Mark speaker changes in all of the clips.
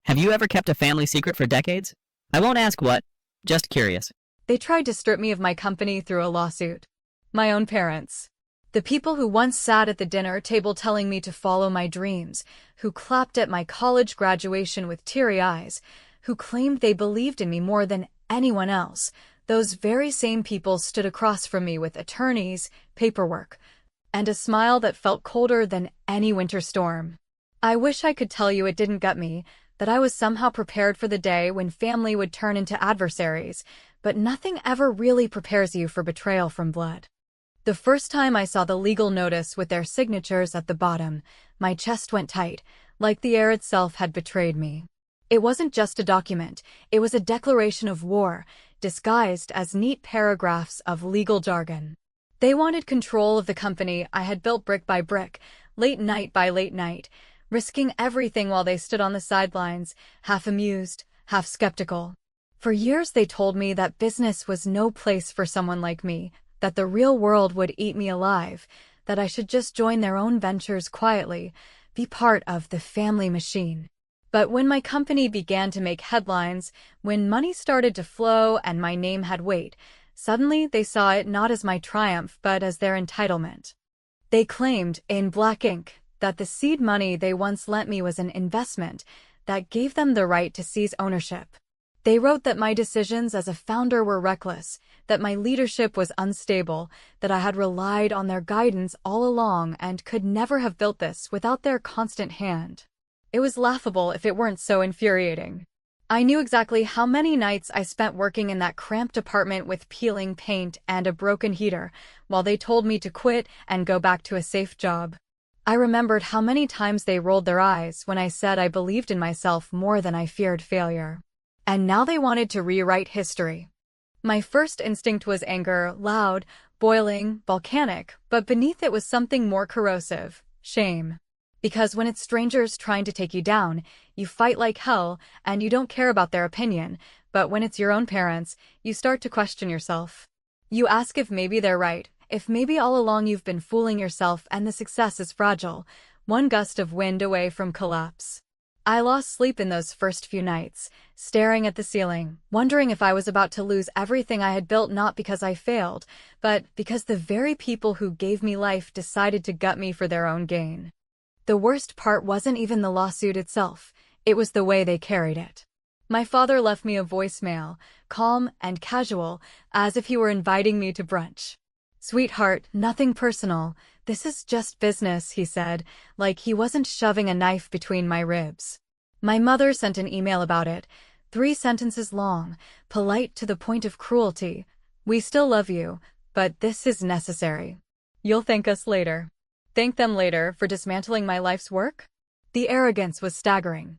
Speaker 1: Have you ever kept a family secret for decades? I won't ask what, just curious.
Speaker 2: They tried to strip me of my company through a lawsuit. My own parents. The people who once sat at the dinner table telling me to follow my dreams, who clapped at my college graduation with teary eyes, who claimed they believed in me more than anyone else, those very same people stood across from me with attorneys, paperwork, and a smile that felt colder than any winter storm. I wish I could tell you it didn't gut me, that I was somehow prepared for the day when family would turn into adversaries, but nothing ever really prepares you for betrayal from blood. The first time I saw the legal notice with their signatures at the bottom, my chest went tight, like the air itself had betrayed me. It wasn't just a document, it was a declaration of war, disguised as neat paragraphs of legal jargon. They wanted control of the company I had built brick by brick, late night by late night, risking everything while they stood on the sidelines, half amused, half skeptical. For years they told me that business was no place for someone like me, that the real world would eat me alive, that I should just join their own ventures quietly, be part of the family machine. But when my company began to make headlines, when money started to flow and my name had weight, suddenly they saw it not as my triumph but as their entitlement. They claimed, in black ink, that the seed money they once lent me was an investment that gave them the right to seize ownership. They wrote that my decisions as a founder were reckless, that my leadership was unstable, that I had relied on their guidance all along and could never have built this without their constant hand. It was laughable if it weren't so infuriating. I knew exactly how many nights I spent working in that cramped apartment with peeling paint and a broken heater, while they told me to quit and go back to a safe job. I remembered how many times they rolled their eyes when I said I believed in myself more than I feared failure. And now they wanted to rewrite history. My first instinct was anger, loud, boiling, volcanic, but beneath it was something more corrosive, shame. Because when it's strangers trying to take you down, you fight like hell and you don't care about their opinion, but when it's your own parents, you start to question yourself. You ask if maybe they're right, if maybe all along you've been fooling yourself and the success is fragile, one gust of wind away from collapse. I lost sleep in those first few nights, staring at the ceiling, wondering if I was about to lose everything I had built not because I failed, but because the very people who gave me life decided to gut me for their own gain. The worst part wasn't even the lawsuit itself, it was the way they carried it. My father left me a voicemail, calm and casual, as if he were inviting me to brunch. "Sweetheart, nothing personal. This is just business," he said, like he wasn't shoving a knife between my ribs. My mother sent an email about it, 3 sentences long, polite to the point of cruelty. "We still love you, but this is necessary. You'll thank us later." Thank them later for dismantling my life's work? The arrogance was staggering.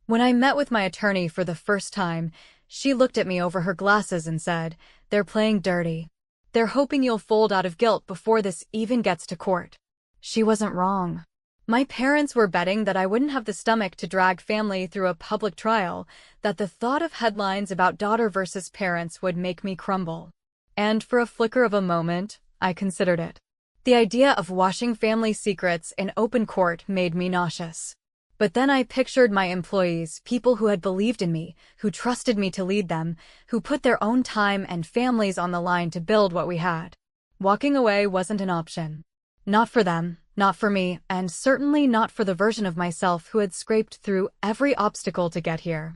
Speaker 2: When I met with my attorney for the first time, she looked at me over her glasses and said, "They're playing dirty. They're hoping you'll fold out of guilt before this even gets to court." She wasn't wrong. My parents were betting that I wouldn't have the stomach to drag family through a public trial, that the thought of headlines about daughter versus parents would make me crumble. And for a flicker of a moment, I considered it. The idea of washing family secrets in open court made me nauseous. But then I pictured my employees, people who had believed in me, who trusted me to lead them, who put their own time and families on the line to build what we had. Walking away wasn't an option. Not for them, not for me, and certainly not for the version of myself who had scraped through every obstacle to get here.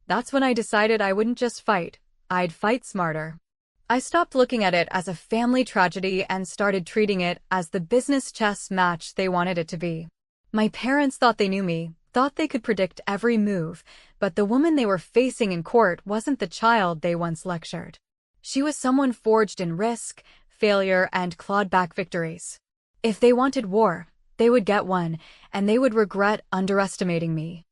Speaker 2: That's when I decided I wouldn't just fight, I'd fight smarter. I stopped looking at it as a family tragedy and started treating it as the business chess match they wanted it to be. My parents thought they knew me, thought they could predict every move, but the woman they were facing in court wasn't the child they once lectured. She was someone forged in risk, failure, and clawed-back victories. If they wanted war, they would get one, and they would regret underestimating me.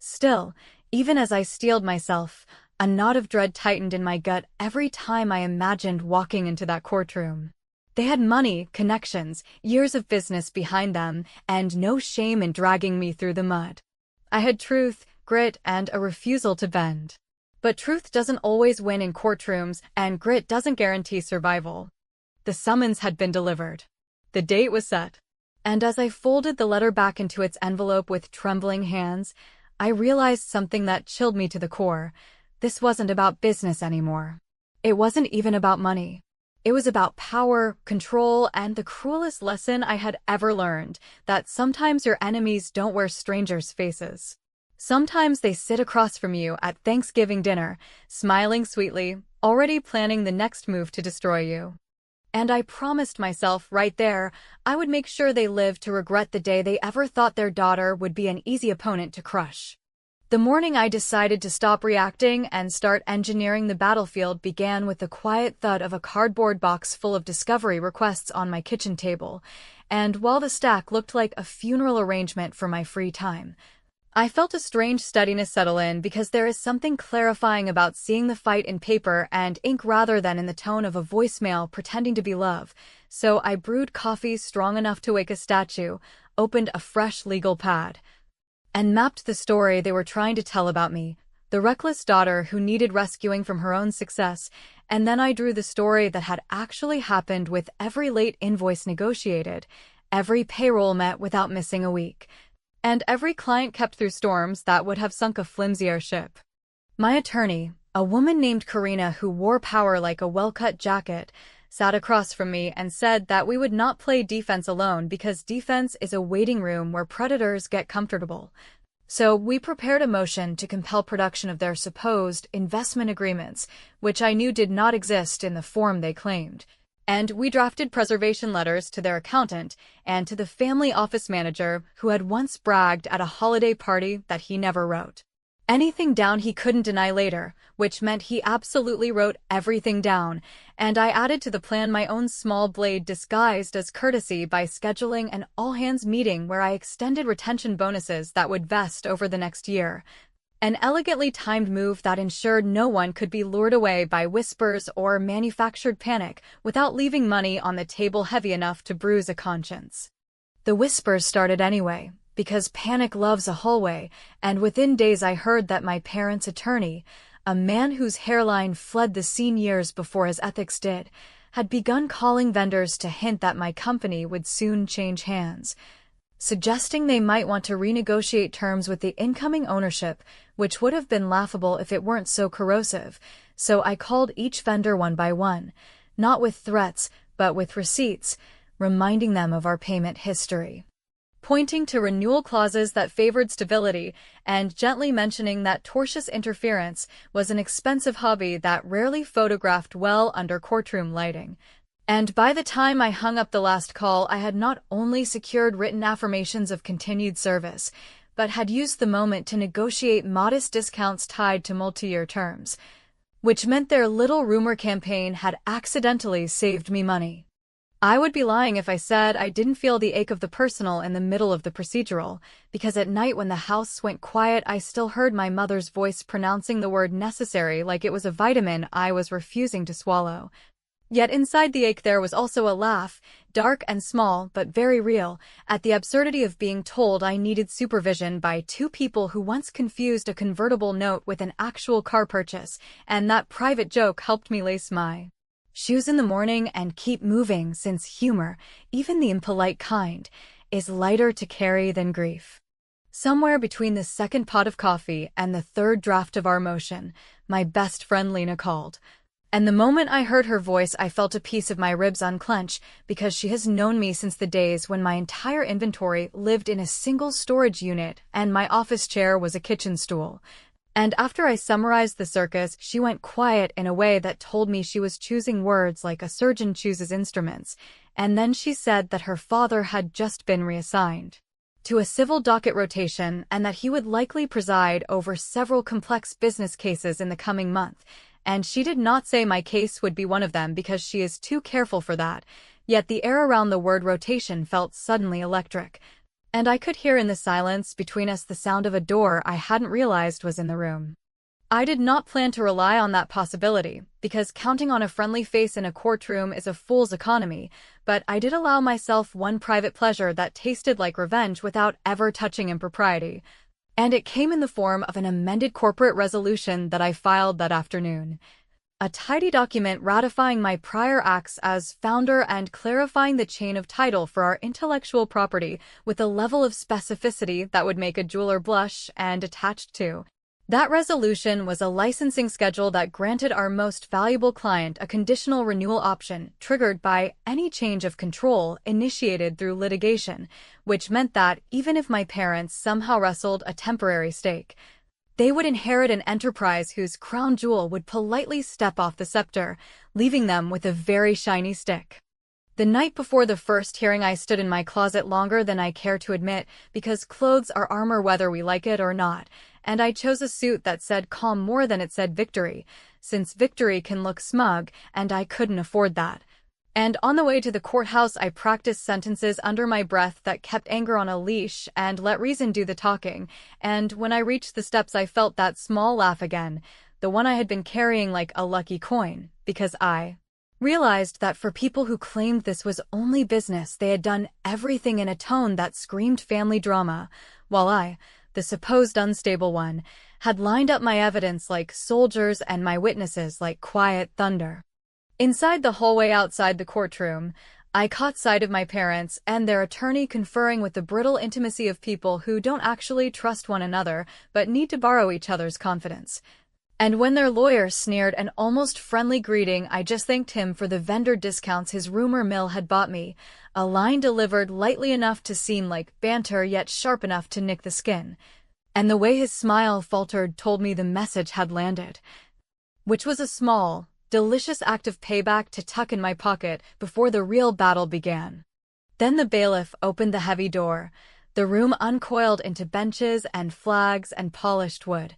Speaker 2: Still, even as I steeled myself, a knot of dread tightened in my gut every time I imagined walking into that courtroom. They had money, connections, years of business behind them, and no shame in dragging me through the mud. I had truth, grit, and a refusal to bend. But truth doesn't always win in courtrooms, and grit doesn't guarantee survival. The summons had been delivered. The date was set. And as I folded the letter back into its envelope with trembling hands, I realized something that chilled me to the core. This wasn't about business anymore. It wasn't even about money. It was about power, control, and the cruelest lesson I had ever learned, that sometimes your enemies don't wear strangers' faces. Sometimes they sit across from you at Thanksgiving dinner, smiling sweetly, already planning the next move to destroy you. And I promised myself right there I would make sure they lived to regret the day they ever thought their daughter would be an easy opponent to crush. The morning I decided to stop reacting and start engineering the battlefield began with the quiet thud of a cardboard box full of discovery requests on my kitchen table, and while the stack looked like a funeral arrangement for my free time, I felt a strange steadiness settle in, because there is something clarifying about seeing the fight in paper and ink rather than in the tone of a voicemail pretending to be love. So I brewed coffee strong enough to wake a statue, opened a fresh legal pad, and mapped the story they were trying to tell about me, the reckless daughter who needed rescuing from her own success. And then I drew the story that had actually happened, with every late invoice negotiated, every payroll met without missing a week, and every client kept through storms that would have sunk a flimsier ship. My attorney, a woman named Karina who wore power like a well-cut jacket, sat across from me and said that we would not play defense alone, because defense is a waiting room where predators get comfortable. So we prepared a motion to compel production of their supposed investment agreements, which I knew did not exist in the form they claimed. And we drafted preservation letters to their accountant and to the family office manager who had once bragged at a holiday party that he never wrote anything down he couldn't deny later, which meant he absolutely wrote everything down. And I added to the plan my own small blade disguised as courtesy by scheduling an all-hands meeting where I extended retention bonuses that would vest over the next year. An elegantly timed move that ensured no one could be lured away by whispers or manufactured panic without leaving money on the table heavy enough to bruise a conscience. The whispers started anyway, because panic loves a hallway, and within days I heard that my parents' attorney, a man whose hairline fled the scene years before his ethics did, had begun calling vendors to hint that my company would soon change hands, suggesting they might want to renegotiate terms with the incoming ownership, which would have been laughable if it weren't so corrosive. So I called each vendor one by one, not with threats, but with receipts, reminding them of our payment history, pointing to renewal clauses that favored stability, and gently mentioning that tortious interference was an expensive hobby that rarely photographed well under courtroom lighting. And by the time I hung up the last call, I had not only secured written affirmations of continued service, but had used the moment to negotiate modest discounts tied to multi-year terms, which meant their little rumor campaign had accidentally saved me money. I would be lying if I said I didn't feel the ache of the personal in the middle of the procedural, because at night when the house went quiet I still heard my mother's voice pronouncing the word necessary like it was a vitamin I was refusing to swallow. Yet inside the ache there was also a laugh, dark and small but very real, at the absurdity of being told I needed supervision by two people who once confused a convertible note with an actual car purchase, and that private joke helped me lace my shoes in the morning and keep moving, since humor, even the impolite kind, is lighter to carry than grief. Somewhere between the second pot of coffee and the third draft of our motion, my best friend Lena called. And the moment I heard her voice I felt a piece of my ribs unclench, because she has known me since the days when my entire inventory lived in a single storage unit and my office chair was a kitchen stool. And after I summarized the circus, she went quiet in a way that told me she was choosing words like a surgeon chooses instruments, and then she said that her father had just been reassigned to a civil docket rotation and that he would likely preside over several complex business cases in the coming month. And she did not say my case would be one of them, because she is too careful for that. Yet the air around the word rotation felt suddenly electric, and I could hear in the silence between us the sound of a door I hadn't realized was in the room. I did not plan to rely on that possibility, because counting on a friendly face in a courtroom is a fool's economy, but I did allow myself one private pleasure that tasted like revenge without ever touching impropriety. And it came in the form of an amended corporate resolution that I filed that afternoon. A tidy document ratifying my prior acts as founder and clarifying the chain of title for our intellectual property with a level of specificity that would make a jeweler blush, and attached to that resolution was a licensing schedule that granted our most valuable client a conditional renewal option triggered by any change of control initiated through litigation, which meant that even if my parents somehow wrestled a temporary stake, they would inherit an enterprise whose crown jewel would politely step off the scepter, leaving them with a very shiny stick. The night before the first hearing, I stood in my closet longer than I care to admit, because clothes are armor whether we like it or not, and I chose a suit that said calm more than it said victory, since victory can look smug, and I couldn't afford that. And on the way to the courthouse, I practiced sentences under my breath that kept anger on a leash and let reason do the talking, and when I reached the steps I felt that small laugh again, the one I had been carrying like a lucky coin, because I realized that for people who claimed this was only business, they had done everything in a tone that screamed family drama, while I, the supposed unstable one, had lined up my evidence like soldiers and my witnesses like quiet thunder. Inside the hallway outside the courtroom, I caught sight of my parents and their attorney conferring with the brittle intimacy of people who don't actually trust one another but need to borrow each other's confidence. And when their lawyer sneered an almost friendly greeting, I just thanked him for the vendor discounts his rumor mill had bought me, a line delivered lightly enough to seem like banter yet sharp enough to nick the skin. And the way his smile faltered told me the message had landed, which was a small, delicious act of payback to tuck in my pocket before the real battle began. Then the bailiff opened the heavy door, the room uncoiled into benches and flags and polished wood,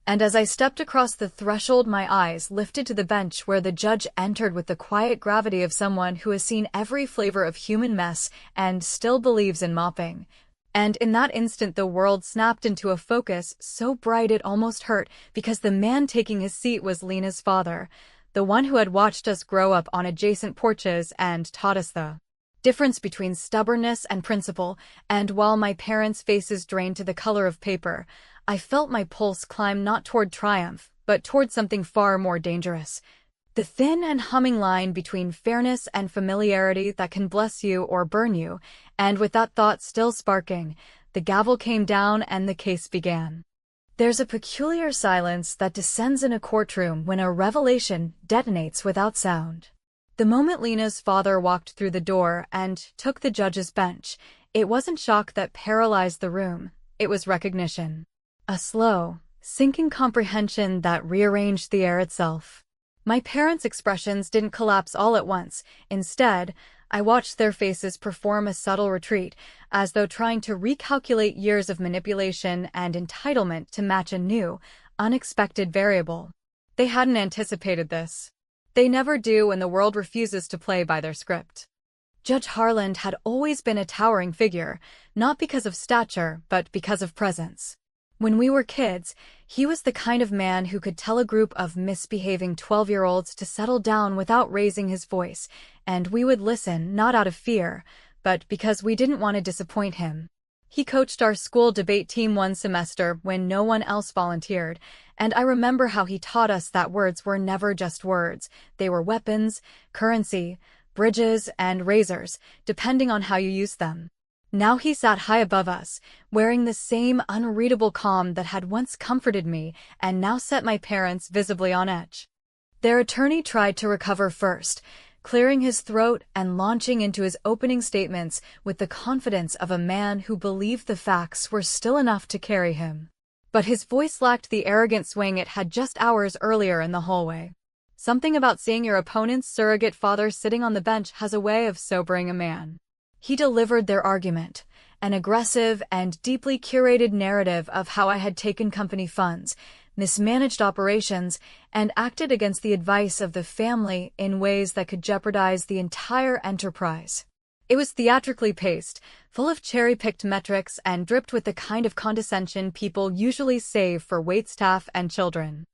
Speaker 2: and as I stepped across the threshold my eyes lifted to the bench where the judge entered with the quiet gravity of someone who has seen every flavor of human mess and still believes in mopping. And in that instant the world snapped into a focus so bright it almost hurt, because the man taking his seat was Lena's father, the one who had watched us grow up on adjacent porches and taught us the difference between stubbornness and principle. And while my parents' faces drained to the color of paper, I felt my pulse climb not toward triumph, but toward something far more dangerous. The thin and humming line between fairness and familiarity that can bless you or burn you, and with that thought still sparking, the gavel came down and the case began. There's a peculiar silence that descends in a courtroom when a revelation detonates without sound. The moment Lena's father walked through the door and took the judge's bench, it wasn't shock that paralyzed the room, it was recognition. A slow, sinking comprehension that rearranged the air itself. My parents' expressions didn't collapse all at once. Instead, I watched their faces perform a subtle retreat, as though trying to recalculate years of manipulation and entitlement to match a new, unexpected variable. They hadn't anticipated this. They never do when the world refuses to play by their script. Judge Harland had always been a towering figure, not because of stature, but because of presence. When we were kids, he was the kind of man who could tell a group of misbehaving 12-year-olds to settle down without raising his voice, and we would listen not out of fear, but because we didn't want to disappoint him. He coached our school debate team one semester when no one else volunteered, and I remember how he taught us that words were never just words. They were weapons, currency, bridges, and razors, depending on how you used them. Now he sat high above us, wearing the same unreadable calm that had once comforted me and now set my parents visibly on edge. Their attorney tried to recover first, clearing his throat and launching into his opening statements with the confidence of a man who believed the facts were still enough to carry him. But his voice lacked the arrogant swing it had just hours earlier in the hallway. Something about seeing your opponent's surrogate father sitting on the bench has a way of sobering a man. He delivered their argument, an aggressive and deeply curated narrative of how I had taken company funds, mismanaged operations, and acted against the advice of the family in ways that could jeopardize the entire enterprise. It was theatrically paced, full of cherry-picked metrics, and dripped with the kind of condescension people usually save for waitstaff and children.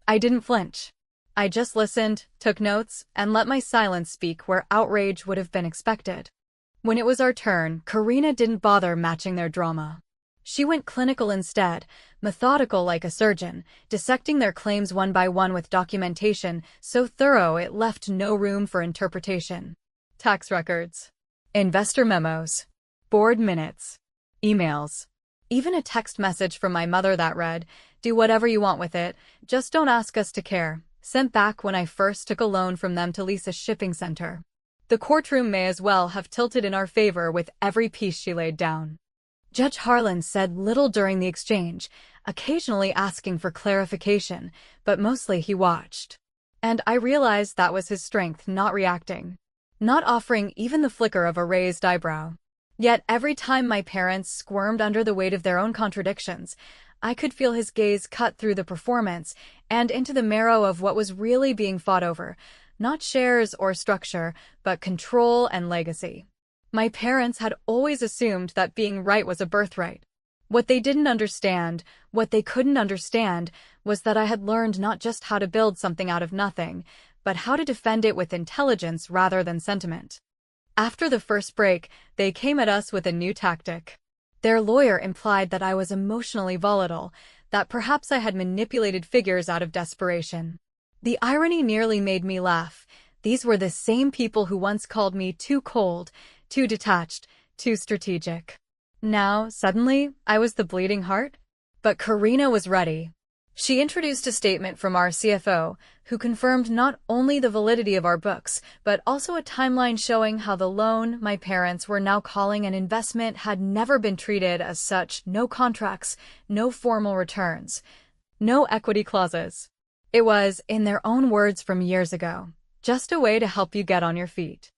Speaker 2: I didn't flinch. I just listened, took notes, and let my silence speak where outrage would have been expected. When it was our turn, Karina didn't bother matching their drama. She went clinical instead, methodical like a surgeon, dissecting their claims one by one with documentation so thorough it left no room for interpretation. Tax records, investor memos, board minutes, emails, even a text message from my mother that read, "Do whatever you want with it, just don't ask us to care," sent back when I first took a loan from them to lease a shipping center. The courtroom may as well have tilted in our favor with every piece she laid down. Judge Harlan said little during the exchange, occasionally asking for clarification, but mostly he watched. And I realized that was his strength, not reacting, not offering even the flicker of a raised eyebrow. Yet every time my parents squirmed under the weight of their own contradictions, I could feel his gaze cut through the performance and into the marrow of what was really being fought over, not shares or structure, but control and legacy. My parents had always assumed that being right was a birthright. What they didn't understand, what they couldn't understand, was that I had learned not just how to build something out of nothing, but how to defend it with intelligence rather than sentiment. After the first break, they came at us with a new tactic. Their lawyer implied that I was emotionally volatile, that perhaps I had manipulated figures out of desperation. The irony nearly made me laugh. These were the same people who once called me too cold, too detached, too strategic. Now, suddenly, I was the bleeding heart? But Karina was ready. She introduced a statement from our CFO, who confirmed not only the validity of our books, but also a timeline showing how the loan my parents were now calling an investment had never been treated as such. No contracts, no formal returns, no equity clauses. It was, in their own words from years ago, just a way to help you get on your feet.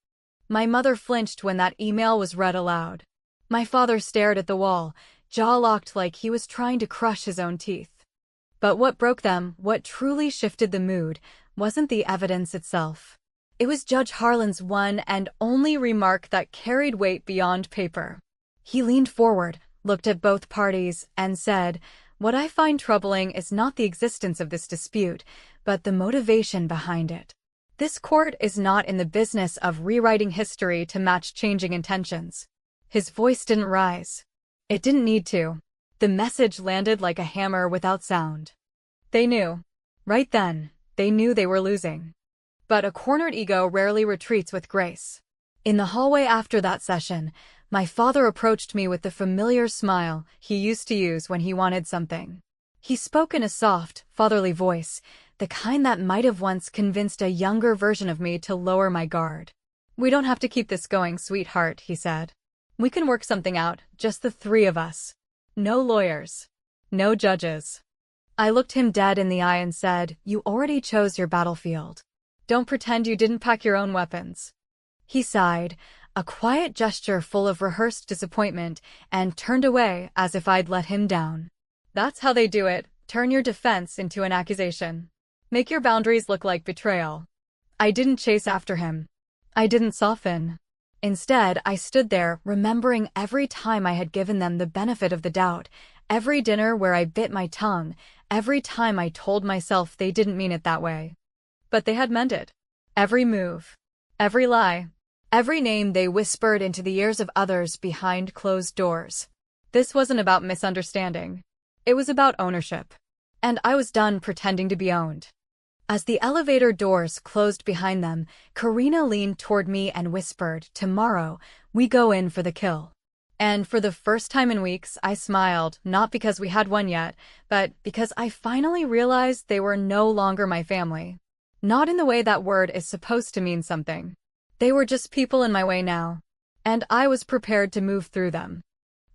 Speaker 2: My mother flinched when that email was read aloud. My father stared at the wall, jaw locked like he was trying to crush his own teeth. But what broke them, what truly shifted the mood, wasn't the evidence itself. It was Judge Harlan's one and only remark that carried weight beyond paper. He leaned forward, looked at both parties, and said, "What I find troubling is not the existence of this dispute, but the motivation behind it. This court is not in the business of rewriting history to match changing intentions." His voice didn't rise. It didn't need to. The message landed like a hammer without sound. They knew. Right then, they knew they were losing. But a cornered ego rarely retreats with grace. In the hallway after that session, my father approached me with the familiar smile he used to use when he wanted something. He spoke in a soft, fatherly voice, the kind that might have once convinced a younger version of me to lower my guard. "We don't have to keep this going, sweetheart," he said. "We can work something out, just the three of us. No lawyers. No judges." I looked him dead in the eye and said, "You already chose your battlefield. Don't pretend you didn't pack your own weapons." He sighed, a quiet gesture full of rehearsed disappointment, and turned away as if I'd let him down. That's how they do it, turn your defense into an accusation. Make your boundaries look like betrayal. I didn't chase after him. I didn't soften. Instead, I stood there, remembering every time I had given them the benefit of the doubt, every dinner where I bit my tongue, every time I told myself they didn't mean it that way. But they had meant it. Every move, every lie, every name they whispered into the ears of others behind closed doors. This wasn't about misunderstanding. It was about ownership. And I was done pretending to be owned. As the elevator doors closed behind them, Karina leaned toward me and whispered, "Tomorrow, we go in for the kill." And for the first time in weeks, I smiled, not because we had won yet, but because I finally realized they were no longer my family. Not in the way that word is supposed to mean something. They were just people in my way now. And I was prepared to move through them.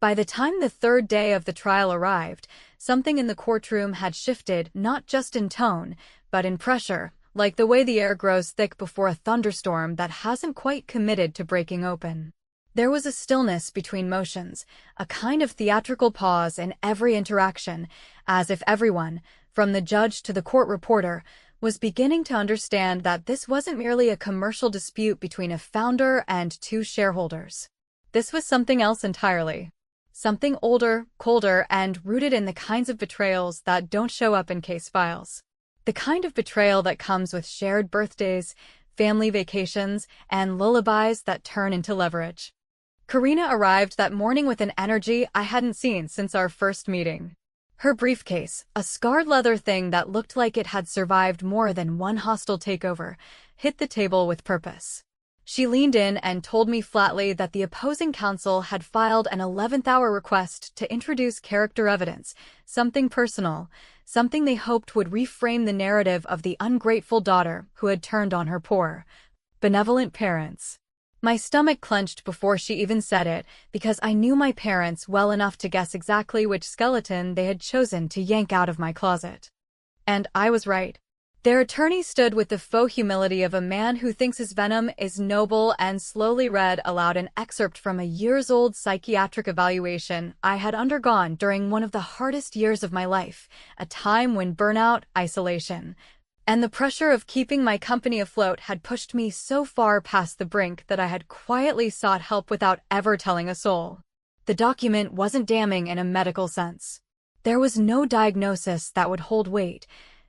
Speaker 2: By the time the third day of the trial arrived, something in the courtroom had shifted, not just in tone, but in pressure, like the way the air grows thick before a thunderstorm that hasn't quite committed to breaking open. There was a stillness between motions, a kind of theatrical pause in every interaction, as if everyone, from the judge to the court reporter, was beginning to understand that this wasn't merely a commercial dispute between a founder and two shareholders. This was something else entirely. Something older, colder, and rooted in the kinds of betrayals that don't show up in case files. The kind of betrayal that comes with shared birthdays, family vacations, and lullabies that turn into leverage. Karina arrived that morning with an energy I hadn't seen since our first meeting. Her briefcase, a scarred leather thing that looked like it had survived more than one hostile takeover, hit the table with purpose. She leaned in and told me flatly that the opposing counsel had filed an 11th-hour request to introduce character evidence, something personal, something they hoped would reframe the narrative of the ungrateful daughter who had turned on her poor, benevolent parents. My stomach clenched before she even said it, because I knew my parents well enough to guess exactly which skeleton they had chosen to yank out of my closet. And I was right. Their attorney stood with the faux humility of a man who thinks his venom is noble and slowly read aloud an excerpt from a years-old psychiatric evaluation I had undergone during one of the hardest years of my life, a time when burnout, isolation, and the pressure of keeping my company afloat had pushed me so far past the brink that I had quietly sought help without ever telling a soul. The document wasn't damning in a medical sense. There was no diagnosis that would hold weight,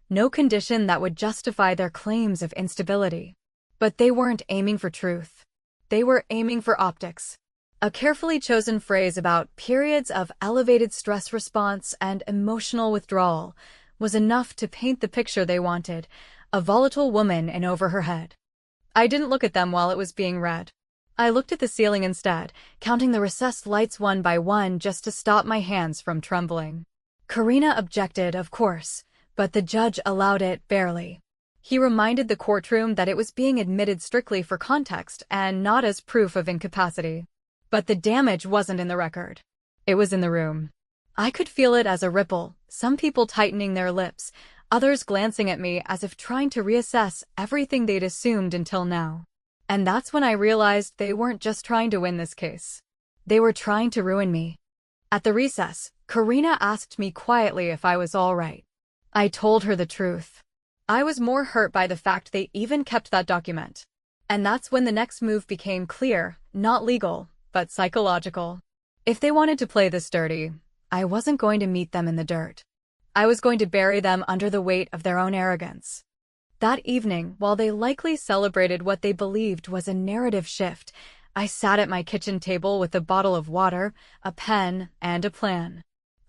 Speaker 2: no condition that would justify their claims of instability. But they weren't aiming for truth. They were aiming for optics. A carefully chosen phrase about periods of elevated stress response and emotional withdrawal was enough to paint the picture they wanted, a volatile woman in over her head. I didn't look at them while it was being read. I looked at the ceiling instead, counting the recessed lights one by one just to stop my hands from trembling. Karina objected, of course, but the judge allowed it barely. He reminded the courtroom that it was being admitted strictly for context and not as proof of incapacity. But the damage wasn't in the record. It was in the room. I could feel it as a ripple, some people tightening their lips, others glancing at me as if trying to reassess everything they'd assumed until now. And that's when I realized they weren't just trying to win this case. They were trying to ruin me. At the recess, Karina asked me quietly if I was all right. I told her the truth. I was more hurt by the fact they even kept that document. And that's when the next move became clear, not legal, but psychological. If they wanted to play this dirty, I wasn't going to meet them in the dirt. I was going to bury them under the weight of their own arrogance. That evening, while they likely celebrated what they believed was a narrative shift, I sat at my kitchen table with a bottle of water, a pen, and a plan.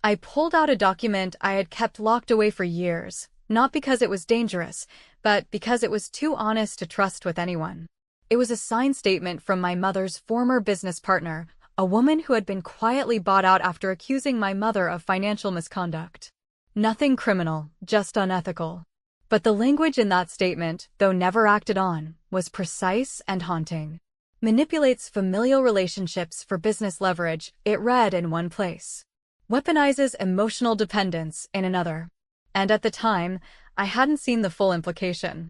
Speaker 2: I pulled out a document I had kept locked away for years, not because it was dangerous, but because it was too honest to trust with anyone. It was a signed statement from my mother's former business partner, a woman who had been quietly bought out after accusing my mother of financial misconduct. Nothing criminal, just unethical. But the language in that statement, though never acted on, was precise and haunting. Manipulates familial relationships for business leverage, it read in one place. Weaponizes emotional dependence in another. And at the time, I hadn't seen the full implication.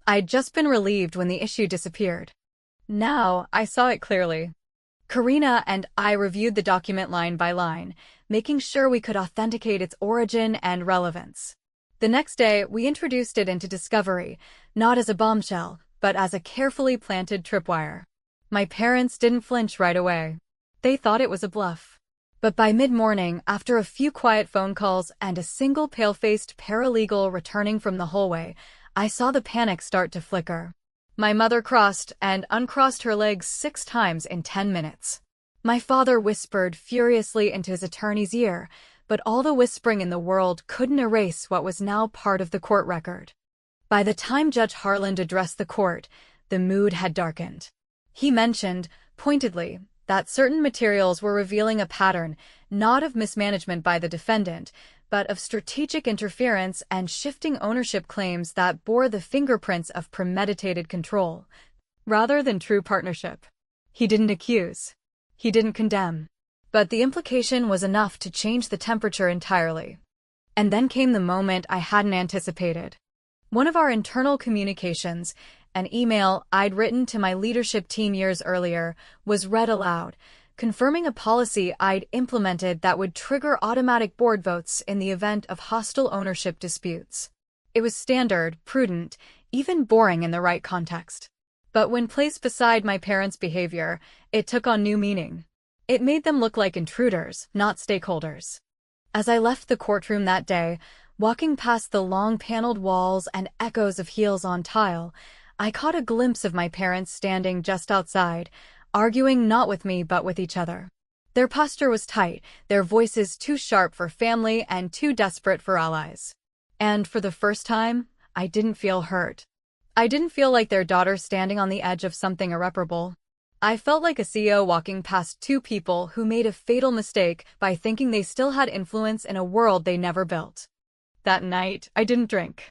Speaker 2: I'd just been relieved when the issue disappeared. Now, I saw it clearly. Karina and I reviewed the document line by line, making sure we could authenticate its origin and relevance. The next day, we introduced it into discovery, not as a bombshell, but as a carefully planted tripwire. My parents didn't flinch right away. They thought it was a bluff. But by mid-morning, after a few quiet phone calls and a single pale-faced paralegal returning from the hallway, I saw the panic start to flicker. My mother crossed and uncrossed her legs 6 times in 10 minutes. My father whispered furiously into his attorney's ear, but all the whispering in the world couldn't erase what was now part of the court record. By the time Judge Harland addressed the court, the mood had darkened. He mentioned, pointedly, that certain materials were revealing a pattern, not of mismanagement by the defendant, but of strategic interference and shifting ownership claims that bore the fingerprints of premeditated control, rather than true partnership. He didn't accuse. He didn't condemn. But the implication was enough to change the temperature entirely. And then came the moment I hadn't anticipated. One of our internal communications, an email I'd written to my leadership team years earlier, was read aloud, confirming a policy I'd implemented that would trigger automatic board votes in the event of hostile ownership disputes. It was standard, prudent, even boring in the right context. But when placed beside my parents' behavior, it took on new meaning. It made them look like intruders, not stakeholders. As I left the courtroom that day, walking past the long paneled walls and echoes of heels on tile, I caught a glimpse of my parents standing just outside, arguing not with me but with each other. Their posture was tight, their voices too sharp for family and too desperate for allies. And for the first time, I didn't feel hurt. I didn't feel like their daughter standing on the edge of something irreparable. I felt like a CEO walking past two people who made a fatal mistake by thinking they still had influence in a world they never built. That night, I didn't drink.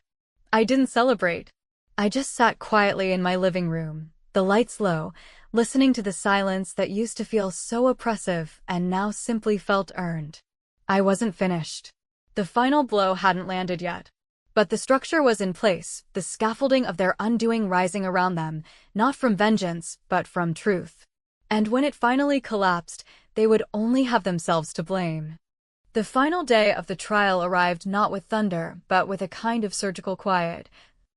Speaker 2: I didn't celebrate. I just sat quietly in my living room, the lights low, listening to the silence that used to feel so oppressive and now simply felt earned. I wasn't finished. The final blow hadn't landed yet. But the structure was in place, the scaffolding of their undoing rising around them, not from vengeance, but from truth. And when it finally collapsed, they would only have themselves to blame. The final day of the trial arrived not with thunder, but with a kind of surgical quiet.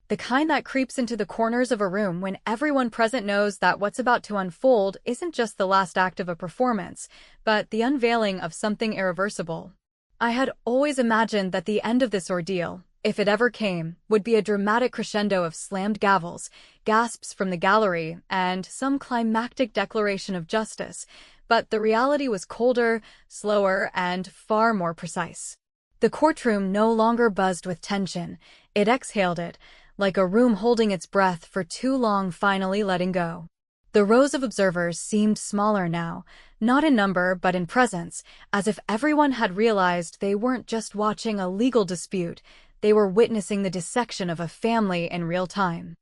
Speaker 2: The kind that creeps into the corners of a room when everyone present knows that what's about to unfold isn't just the last act of a performance, but the unveiling of something irreversible. I had always imagined that the end of this ordeal, if it ever came, would be a dramatic crescendo of slammed gavels, gasps from the gallery, and some climactic declaration of justice, but the reality was colder, slower, and far more precise. The courtroom no longer buzzed with tension, it exhaled it, like a room holding its breath for too long finally letting go. The rows of observers seemed smaller now, not in number but in presence, as if everyone had realized they weren't just watching a legal dispute, they were witnessing the dissection of a family in real time.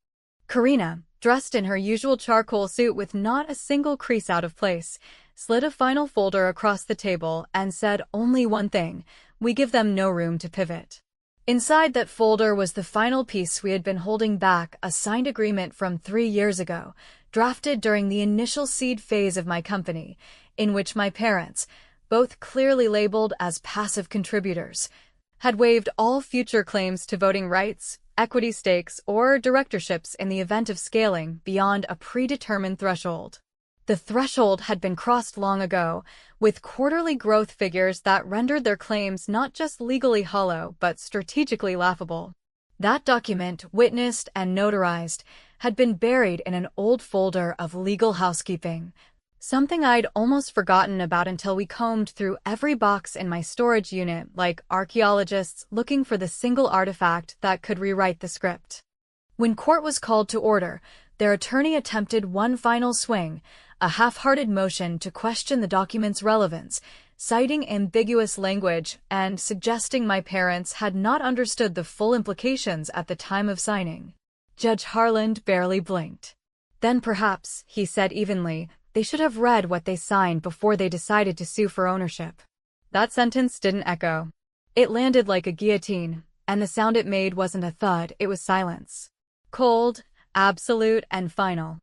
Speaker 2: Karina, dressed in her usual charcoal suit with not a single crease out of place, slid a final folder across the table and said only one thing: we give them no room to pivot. Inside that folder was the final piece we had been holding back, a signed agreement from 3 years ago, drafted during the initial seed phase of my company, in which my parents, both clearly labeled as passive contributors, had waived all future claims to voting rights, equity stakes, or directorships in the event of scaling beyond a predetermined threshold. The threshold had been crossed long ago, with quarterly growth figures that rendered their claims not just legally hollow but strategically laughable. That document, witnessed and notarized, had been buried in an old folder of legal housekeeping, something I'd almost forgotten about until we combed through every box in my storage unit like archaeologists looking for the single artifact that could rewrite the script. When court was called to order, their attorney attempted one final swing, a half-hearted motion to question the document's relevance, citing ambiguous language and suggesting my parents had not understood the full implications at the time of signing. Judge Harland barely blinked. Then perhaps, he said evenly, they should have read what they signed before they decided to sue for ownership. That sentence didn't echo. It landed like a guillotine, and the sound it made wasn't a thud, it was silence. Cold, absolute, and final.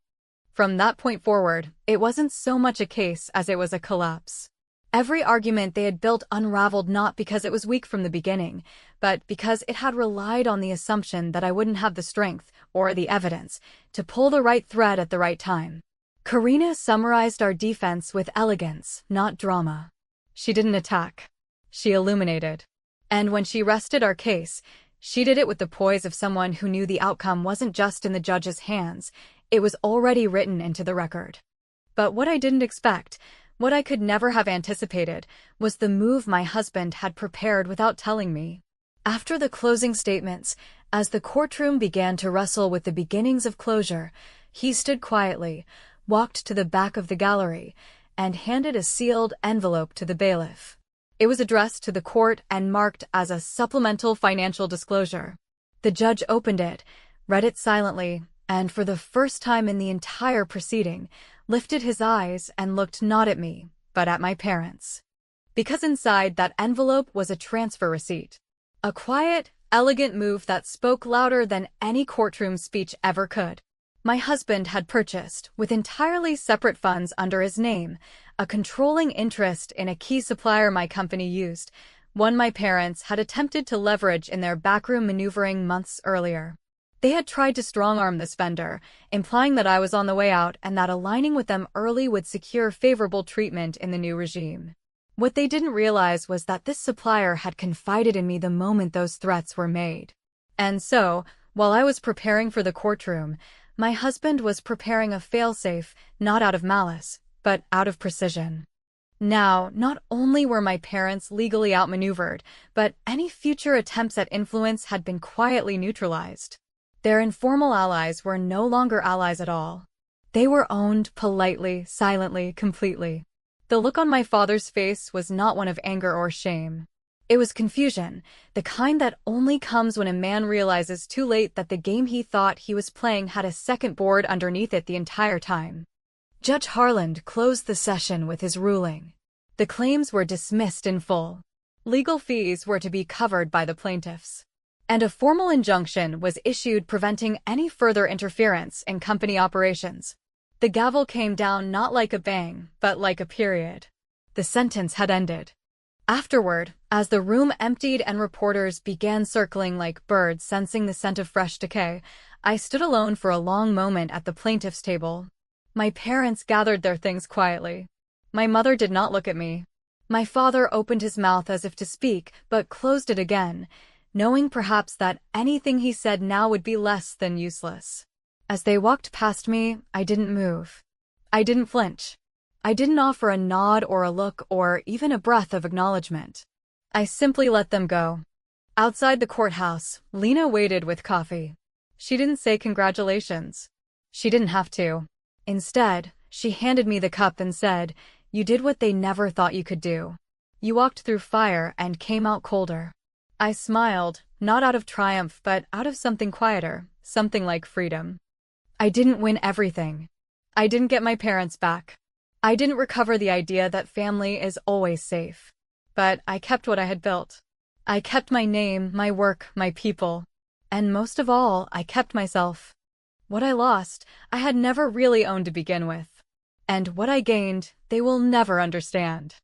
Speaker 2: From that point forward, it wasn't so much a case as it was a collapse. Every argument they had built unraveled not because it was weak from the beginning, but because it had relied on the assumption that I wouldn't have the strength, or the evidence, to pull the right thread at the right time. Karina summarized our defense with elegance, not drama. She didn't attack. She illuminated. And when she rested our case, she did it with the poise of someone who knew the outcome wasn't just in the judge's hands, it was already written into the record. But what I didn't expect, what I could never have anticipated, was the move my husband had prepared without telling me. After the closing statements, as the courtroom began to wrestle with the beginnings of closure, he stood quietly, walked to the back of the gallery, and handed a sealed envelope to the bailiff. It was addressed to the court and marked as a supplemental financial disclosure. The judge opened it, read it silently, and for the first time in the entire proceeding, lifted his eyes and looked not at me, but at my parents. Because inside that envelope was a transfer receipt. A quiet, elegant move that spoke louder than any courtroom speech ever could. My husband had purchased, with entirely separate funds under his name, a controlling interest in a key supplier my company used, one my parents had attempted to leverage in their backroom maneuvering months earlier. They had tried to strong-arm this vendor, implying that I was on the way out and that aligning with them early would secure favorable treatment in the new regime. What they didn't realize was that this supplier had confided in me the moment those threats were made. And so, while I was preparing for the courtroom, My husband was preparing a failsafe, not out of malice, but out of precision. Now, not only were my parents legally outmaneuvered, but any future attempts at influence had been quietly neutralized. Their informal allies were no longer allies at all. They were owned politely, silently, completely. The look on my father's face was not one of anger or shame. It was confusion, the kind that only comes when a man realizes too late that the game he thought he was playing had a second board underneath it the entire time. Judge Harland closed the session with his ruling. The claims were dismissed in full. Legal fees were to be covered by the plaintiffs. And a formal injunction was issued preventing any further interference in company operations. The gavel came down not like a bang, but like a period. The sentence had ended. Afterward, as the room emptied and reporters began circling like birds sensing the scent of fresh decay, I stood alone for a long moment at the plaintiff's table. My parents gathered their things quietly. My mother did not look at me. My father opened his mouth as if to speak, but closed it again, knowing perhaps that anything he said now would be less than useless. As they walked past me, I didn't move. I didn't flinch. I didn't offer a nod or a look or even a breath of acknowledgement. I simply let them go. Outside the courthouse, Lena waited with coffee. She didn't say congratulations. She didn't have to. Instead, she handed me the cup and said, "You did what they never thought you could do. You walked through fire and came out colder." I smiled, not out of triumph but out of something quieter, something like freedom. I didn't win everything. I didn't get my parents back. I didn't recover the idea that family is always safe. But I kept what I had built. I kept my name, my work, my people. And most of all, I kept myself. What I lost, I had never really owned to begin with. And what I gained, they will never understand.